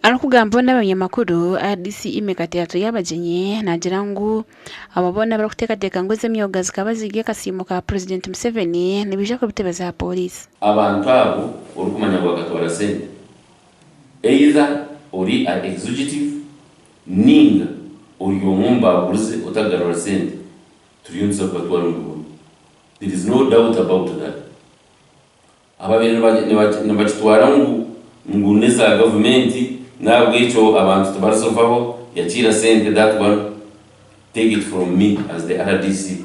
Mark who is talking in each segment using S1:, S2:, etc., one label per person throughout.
S1: Arakugamba n'abanyamakuru RDC imekatatu y'abajenye nagira ngo ababona bari kutekateka ngo zemyoga zikaba zigiye kasimo ka President Museveni nibije ko bitebeza polisi
S2: abantu abo urukumanya ngo gatora sente either uri a executive ninga uri umumba buruze utagarura sente turiyunza kwa twarundo. There is no doubt about that. Ababiri n'abakitwara ngo neza government nabwo ico abantu tubarasovaho yakira sente, that one take it from me as the RDC.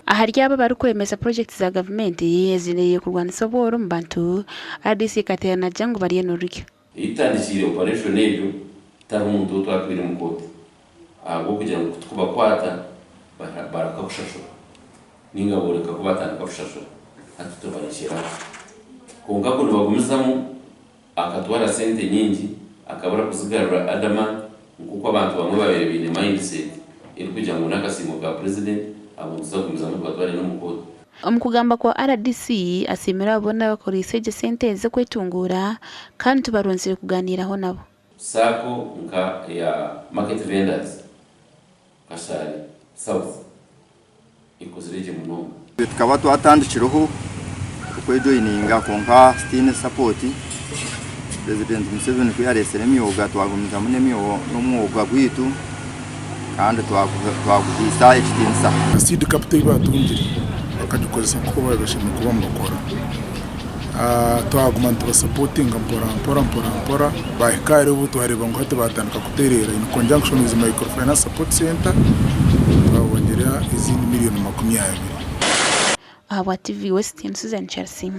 S1: Aharyaba bari kwemeza project za government yezereye kurwana soboro mbantu RDC katerana jangu bari n'uryo
S2: itandikire operation ebyo tari umuntu twakwira mu kote abo kugira ngo tukuba kwata barakakushashura ninga boreka kubatana kakushashura atutobanishira konga ko bagumizamo akatwara sente nyingi akabura kuzigarura adama kuko abantu bamwe babere bine mindset iri kugira ngo nakasimo ka president abuza kumizamo kwatwara no mukode.
S1: Omukugamba kwa RDC asimira abona bakora iseje sente ze kwetungura kandi tubaronzire kuganiraho nabo.
S2: Sako nka ya market vendors Kasari South ikuzireje muno
S3: tukaba twatandikireho kwejoininga konka stine support President Museveni kwiharesera emyoga twagumiza mune emyogo n'umwuga gwitu kandi twagubisa ekitinsa
S4: acid capital batungire bakadukozesa kuko bagashima kuba mukora twaguma tubasupporting mpora bahikare ubu tuhareba ngo hate batandika kuterera in conjunction with microfinance support center twabongerera izindi miliyoni 20.
S1: Aha TV West Susan Chelsea.